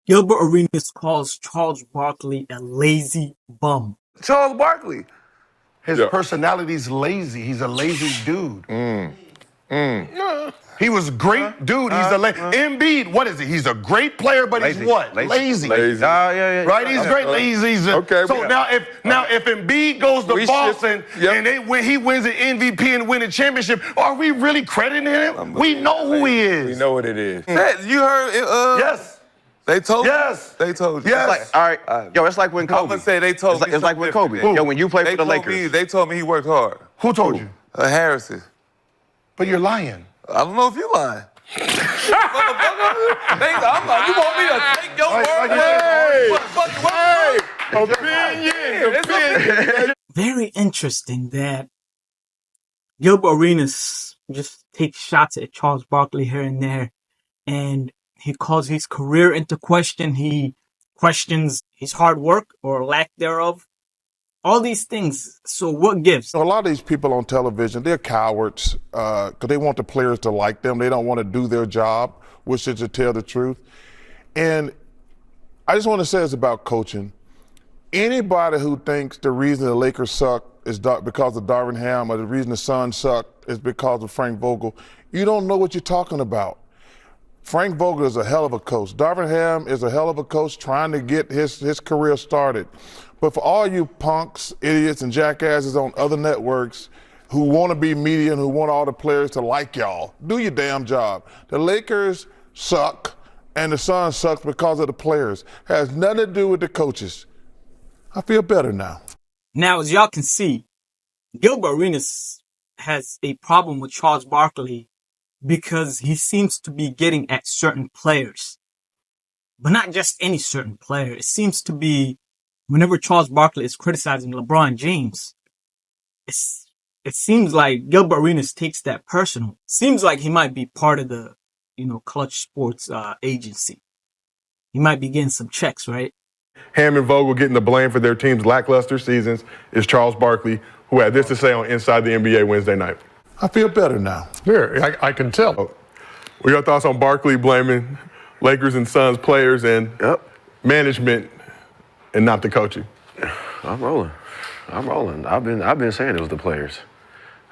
Gilbert Arenas calls Charles Barkley a lazy bum. Charles Barkley. His personality's lazy. He's a lazy dude. He was great, dude. He's a Embiid. What is he? He's a great player, but Lazy. he's what? Lazy. Right? He's great. Lazy. Okay. So now if Embiid goes to Boston and he wins an MVP and win a championship, are we really crediting him? We know who he is. We know what it is. You heard it? Yes. They told you? Yes. They told you. Yes. Like, all right, yo, it's like when Kobe. I'm gonna say they told me. It's like when Kobe. Yo, when you played for the Lakers. They told me he worked hard. Who told you? Harrison. But you're lying. I don't know if you're lying. I'm like, you want me to take your word? Opinion. Very interesting that Gilbert Arenas just takes shots at Charles Barkley here and there, and he calls his career into question. He questions his hard work or lack thereof. All these things. So what gives? A lot of these people on television, they're cowards because they want the players to like them. They don't want to do their job, which is to tell the truth. And I just want to say this about coaching. Anybody who thinks the reason the Lakers suck is because of Darvin Ham or the reason the Suns suck is because of Frank Vogel, you don't know what you're talking about. Frank Vogel is a hell of a coach. Darvin Ham is a hell of a coach trying to get his career started. But for all you punks, idiots, and jackasses on other networks who want to be media and who want all the players to like y'all, do your damn job. The Lakers suck, and the Suns suck because of the players. It has nothing to do with the coaches. I feel better now. Now, as y'all can see, Gilbert Arenas has a problem with Charles Barkley because he seems to be getting at certain players. But not just any certain player. It seems to be whenever Charles Barkley is criticizing LeBron James, it seems like Gilbert Arenas takes that personal. Seems like he might be part of the, Clutch Sports agency. He might be getting some checks, right? Ham and Vogel getting the blame for their team's lackluster seasons is Charles Barkley, who had this to say on Inside the NBA Wednesday night. I feel better now. Yeah, I can tell. What are your thoughts on Barkley blaming Lakers and Suns players and management and not the coaching? I'm rolling. I've been saying it was the players.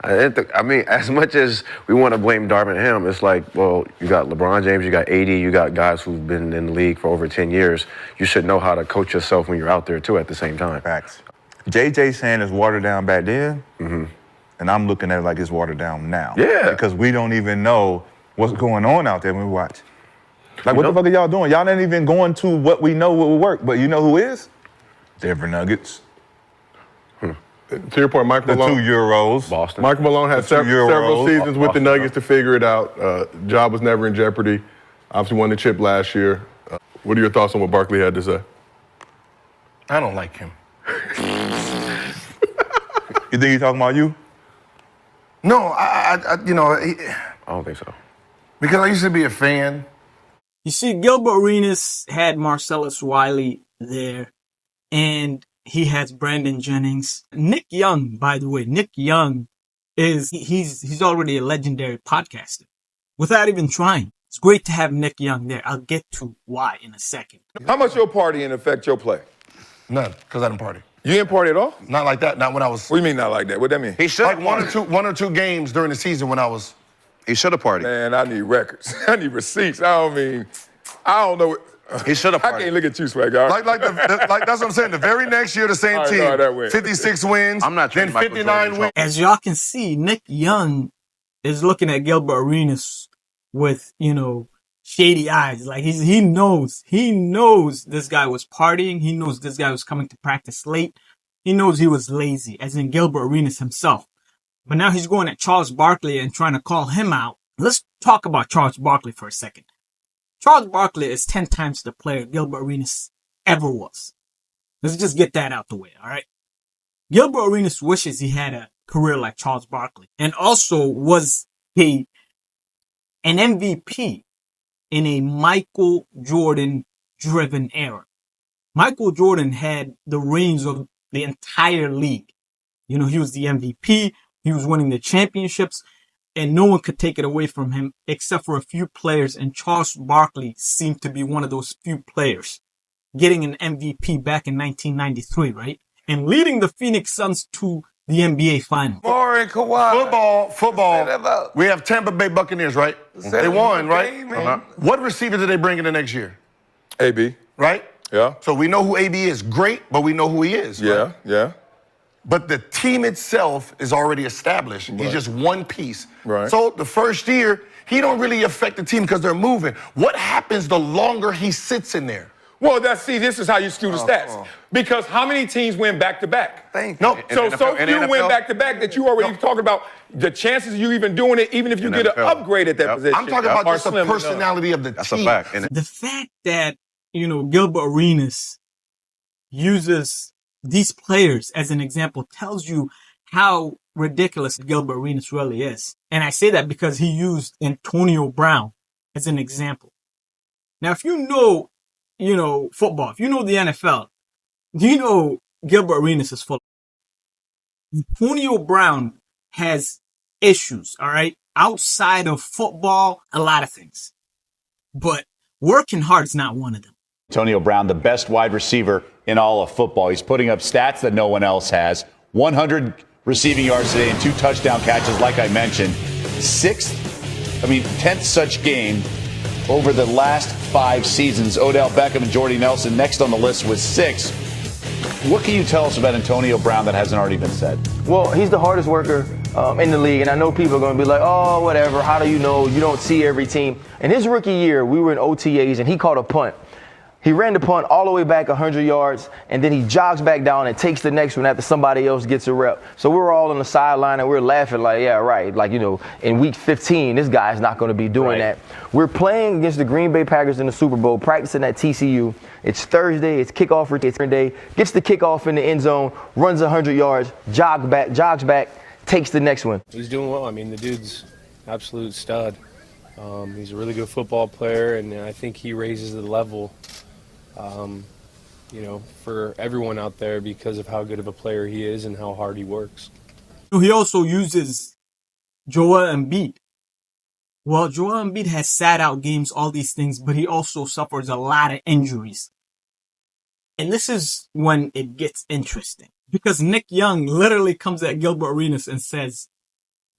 I mean, as much as we want to blame Darvin Ham, it's like, well, you got LeBron James, you got AD, you got guys who've been in the league for over 10 years. You should know how to coach yourself when you're out there, too, at the same time. Facts. JJ saying it's watered down back then, and I'm looking at it like it's watered down now. Yeah. Because we don't even know what's going on out there when we watch. Like, what the fuck are y'all doing? Y'all ain't even going to what we know what will work. But you know who is? Denver Nuggets. To your point, Mike Malone. The 2 Euros. Boston. Mike Malone had several seasons with the Nuggets to figure it out. Job was never in jeopardy. Obviously won the chip last year. What are your thoughts on what Barkley had to say? I don't like him. You think he's talking about you? No, I don't think so. Because I used to be a fan. You see, Gilbert Arenas had Marcellus Wiley there, and he has Brandon Jennings. Nick Young, by the way, Nick Young he's already a legendary podcaster without even trying. It's great to have Nick Young there. I'll get to why in a second. How much your partying affect your play? None, because I didn't party. You didn't party at all? Not like that, not when I was... What do you mean not like that? What that mean? He should like one or two games during the season when I was... He should have partied. Man, I need records. I need receipts. I don't know. He should have partied. I can't look at you, Swagger. Like that's what I'm saying. The very next year, the same team, 56 wins, I'm not then 59 wins. As y'all can see, Nick Young is looking at Gilbert Arenas with, shady eyes. Like he knows this guy was partying. He knows this guy was coming to practice late. He knows he was lazy, as in Gilbert Arenas himself. But now he's going at Charles Barkley and trying to call him out. Let's talk about Charles Barkley for a second. Charles Barkley is 10 times the player Gilbert Arenas ever was. Let's just get that out the way, all right? Gilbert Arenas wishes he had a career like Charles Barkley and also was an MVP in a Michael Jordan-driven era. Michael Jordan had the reins of the entire league. He was the MVP. He was winning the championships. and no one could take it away from him except for a few players, and Charles Barkley seemed to be one of those few players, getting an MVP back in 1993, right? And leading the Phoenix Suns to the NBA Finals. Boring, Kawhi. Football. We have Tampa Bay Buccaneers, right? They won, right? What receiver did they bring in the next year? AB. Right? Yeah. So we know who AB is. Great, but we know who he is. Yeah, Right? yeah. But the team itself is already established. He's just one piece. Right. So the first year, he don't really affect the team because they're moving. What happens the longer he sits in there? Well, this is how you skew the stats. Because how many teams win back-to-back? Thank you. No. So few win back-to-back that you already talking about the chances of you even doing it, even if you get an upgrade at that position. I'm talking about just the slim enough. personality of the That's team. a fact. The fact that, Gilbert Arenas uses these players as an example tells you how ridiculous Gilbert Arenas really is. And I say that because he used Antonio Brown as an example. Now, if you know, football, if you know the NFL, Gilbert Arenas is full. Antonio Brown has issues, all right? Outside of football, a lot of things. But working hard is not one of them. Antonio Brown, the best wide receiver in all of football. He's putting up stats that no one else has. 100 receiving yards today and 2 touchdown catches, like I mentioned. 10th such game over the last 5 seasons. Odell Beckham and Jordy Nelson next on the list with 6. What can you tell us about Antonio Brown that hasn't already been said? Well, he's the hardest worker in the league, and I know people are going to be like, oh, whatever, how do you know? You don't see every team. In his rookie year, we were in OTAs, and he caught a punt. He ran the punt all the way back 100 yards, and then he jogs back down and takes the next one after somebody else gets a rep. So we're all on the sideline, and we're laughing like, yeah, right. Like, in week 15, this guy's not going to be doing that. We're playing against the Green Bay Packers in the Super Bowl, practicing at TCU. It's Thursday. It's kickoff return day. Gets the kickoff in the end zone, runs 100 yards, jogs back, takes the next one. He's doing well. I mean, the dude's absolute stud. He's a really good football player, and I think he raises the level for everyone out there because of how good of a player he is and how hard he works. He also uses Joel Embiid. Well, Joel Embiid has sat out games, all these things, but he also suffers a lot of injuries. And this is when it gets interesting because Nick Young literally comes at Gilbert Arenas and says,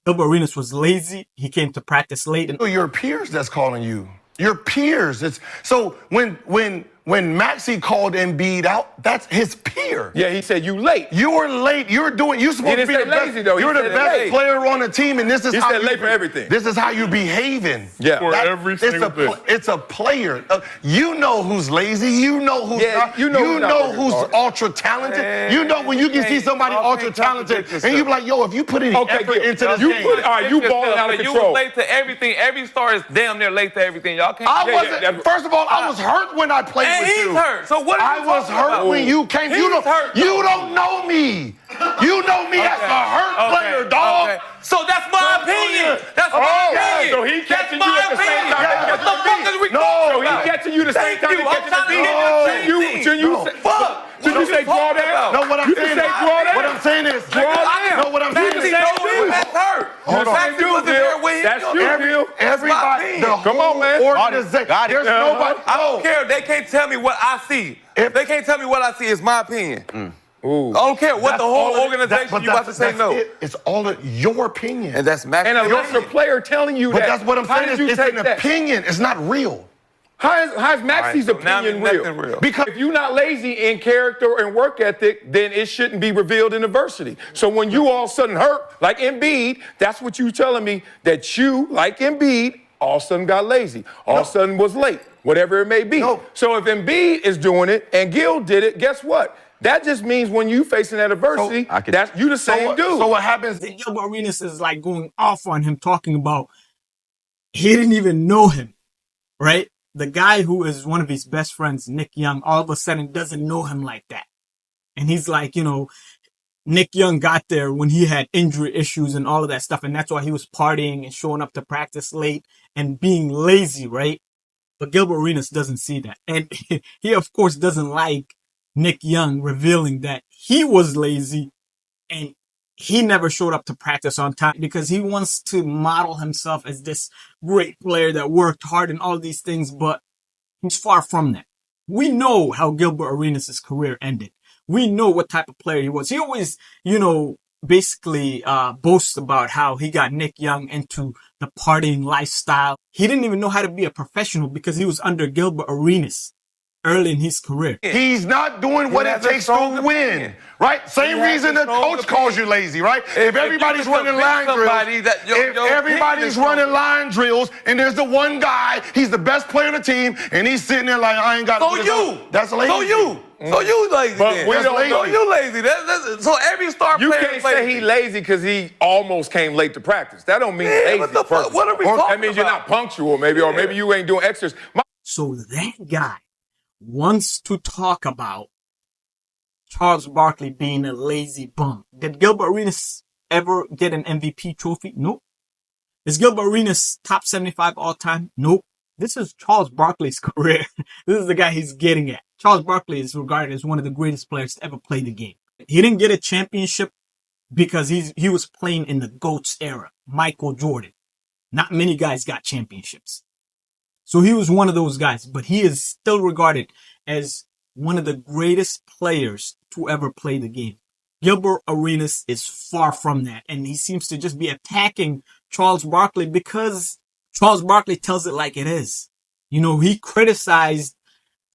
Gilbert Arenas was lazy. He came to practice late. And Your peers that's calling you. Your peers. So when Maxey called Embiid out, that's his peer. Yeah, he said you late. You were late. You're supposed to be the best. Lazy, though. You're the best player on the team, and this is how said late for everything. This is how you're behaving. Yeah, for every single thing. It's a player. You know who's lazy. You know who's not. You know who's ultra talented. You know when you can see somebody ultra talented, and you be like, yo, if you put any effort into this game, all right, you balling out of You control. was late to everything. Every star is damn near late to everything. Y'all can't. I wasn't. First of all, I was hurt when I played And with he's you. hurt. So what are I you was talking hurt about? when you came. He's hurt, You though. don't know me. You know me as a hurt player, dog. Okay. So that's my opinion. That's my opinion. So he catching you That's at the my same opinion. time. What the fuck is we No, talking So he about? catching you the same Thank time you. he I'm catching trying to the get the same thing. Fuck. Should you say draw down? No, what I'm You saying can say draw down. What I'm saying is Draw down. No, what I'm saying Maxey is knows that's hurt. Hold on. Maxey wasn't there when he That's was you, there. Bill. Everybody, the Come on, whole man. organization. Got it. There's nobody. I don't care. They can't tell me what I see. If they can't tell me what I see, it's my opinion. Ooh. I don't care what That's the whole all organization you about to say that's no. it. It's all of your opinion. And that's Maxey. And a lesser player telling you But that. that's what I'm How saying. did you It's take an that? opinion. It's not real. How's Maxey's All right, so now opinion it's nothing real? real. Because If you're not lazy in character and work ethic, then it shouldn't be revealed in adversity. So when you all of a sudden hurt, like Embiid, that's what you telling me, that you, like Embiid, all of a sudden got lazy. All of a sudden was late, whatever it may be. No. So if Embiid is doing it and Gil did it, guess what? That just means when you facing that adversity, that's you the same dude. So what happens? Gilbert Arenas is like going off on him, talking about he didn't even know him, right? The guy who is one of his best friends, Nick Young, all of a sudden doesn't know him like that. And he's like, Nick Young got there when he had injury issues and all of that stuff. And that's why he was partying and showing up to practice late and being lazy, right? But Gilbert Arenas doesn't see that. And he, of course, doesn't like Nick Young revealing that he was lazy and he never showed up to practice on time because he wants to model himself as this great player that worked hard and all these things, but he's far from that. We know how Gilbert Arenas' career ended. We know what type of player he was. He always, basically boasts about how he got Nick Young into the partying lifestyle. He didn't even know how to be a professional because he was under Gilbert Arenas early in his career. He's not doing what it takes to win, right? Same reason the coach calls you lazy, right? If everybody's running line drills, and there's the one guy, he's the best player on the team, and he's sitting there like, I ain't got to do this. That's lazy. So you lazy then. So you lazy. So every star player You can't say he lazy because he almost came late to practice. That don't mean lazy. What the fuck? What are we talking about? That means you're not punctual, maybe, or maybe you ain't doing extras. So that guy wants to talk about Charles Barkley being a lazy bum. Did Gilbert Arenas ever get an MVP trophy? Nope. Is Gilbert Arenas top 75 all time? Nope. This is Charles Barkley's career. This is the guy he's getting at. Charles Barkley is regarded as one of the greatest players to ever play the game. He didn't get a championship because he was playing in the GOAT's era. Michael Jordan. Not many guys got championships. So he was one of those guys, but he is still regarded as one of the greatest players to ever play the game. Gilbert Arenas is far from that, and he seems to just be attacking Charles Barkley because Charles Barkley tells it like it is. He criticized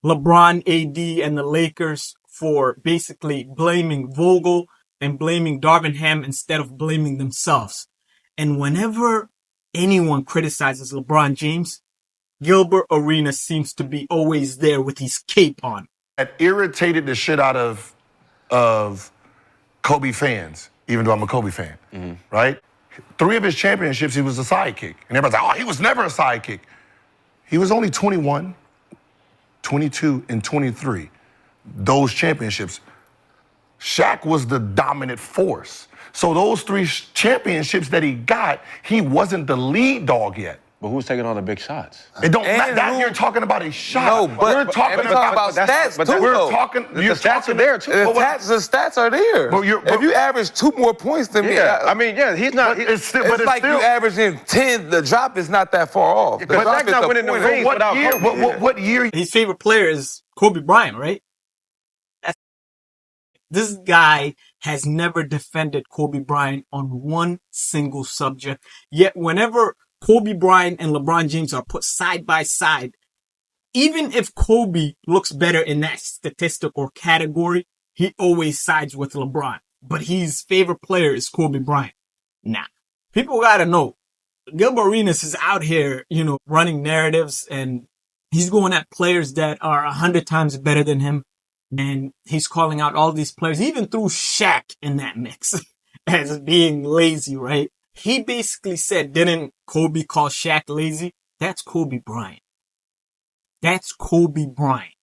LeBron, AD, and the Lakers for basically blaming Vogel and blaming Darvin Ham instead of blaming themselves. And whenever anyone criticizes LeBron James, Gilbert Arenas seems to be always there with his cape on. That irritated the shit out of Kobe fans, even though I'm a Kobe fan, right? 3 of his championships, he was a sidekick. And everybody's like, oh, he was never a sidekick. He was only 21, 22, and 23. Those championships. Shaq was the dominant force. So those 3 championships that he got, he wasn't the lead dog yet. But who's taking all the big shots? It don't that you're talking about a shot. No, but we're talking about stats but too. We're though. talking. The stats are there too. The stats are there. If you average 2 more points than me, he's not. It's like you averaging 10. The drop is not that far off. But that's not winning the rings without Kobe. What year? His favorite player is Kobe Bryant, right? This guy has never defended Kobe Bryant on one single subject. Yet whenever Kobe Bryant and LeBron James are put side by side, even if Kobe looks better in that statistic or category, he always sides with LeBron. But his favorite player is Kobe Bryant. Nah. People gotta know, Gilbert Arenas is out here, running narratives, and he's going at players that are 100 times better than him. And he's calling out all these players. He even threw Shaq in that mix as being lazy, right? He basically said, didn't Kobe call Shaq lazy? That's Kobe Bryant. That's Kobe Bryant.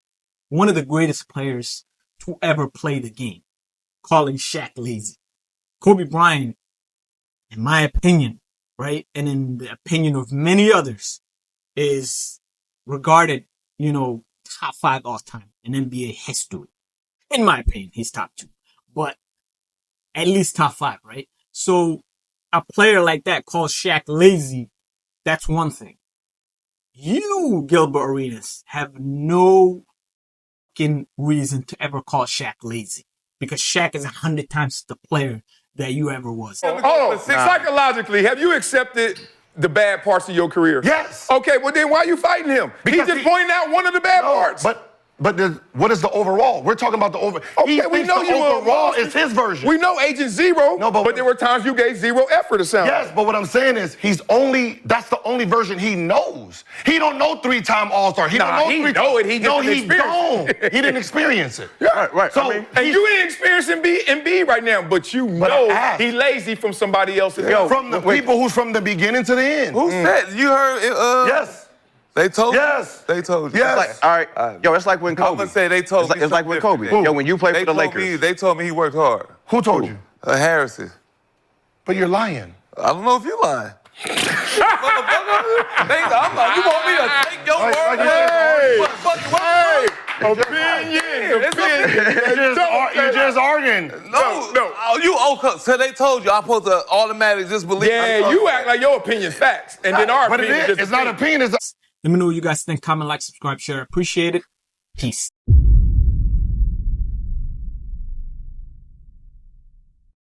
One of the greatest players to ever play the game. Calling Shaq lazy. Kobe Bryant, in my opinion, right, and in the opinion of many others, is regarded, top 5 all time in NBA history. In my opinion, he's top 2. But at least top 5, right? So a player like that calls Shaq lazy, that's one thing. You, Gilbert Arenas, have no fucking reason to ever call Shaq lazy. Because Shaq is 100 times the player that you ever was. Psychologically, have you accepted the bad parts of your career? Yes. Okay, well then why are you fighting him? He's just pointing out one of the bad parts. But what is the overall? We're talking about the overall. Okay, we know you overall is his version. We know Agent Zero, but there were times you gave zero effort to sound. Yes, but what I'm saying is that's the only version he knows. He don't know 3-time All-Star. He don't know he know it. He didn't experience it. Yeah. Right. So, and you ain't experiencing Embiid right now, but he lazy from somebody else's. From the people who's from the beginning to the end. Who said? You heard? Yes. They told you? Yes. They told you. Yes. All right. Yo, it's like when Kobe. I'm going to say they told me. It's like when Kobe. Yo, when you played for the Lakers. They told me he worked hard. Who told you? Harrison. But you're lying. I don't know if you're lying. I'm like, you want me to take your word? Opinion. You're just arguing talking. No. Oh, you so they told you I'm supposed to automatically just believe. Yeah, you act like your opinion's facts, and then our But opinion it's not opinion. Let me know what you guys think. Comment, like, subscribe, share. Appreciate it. Peace.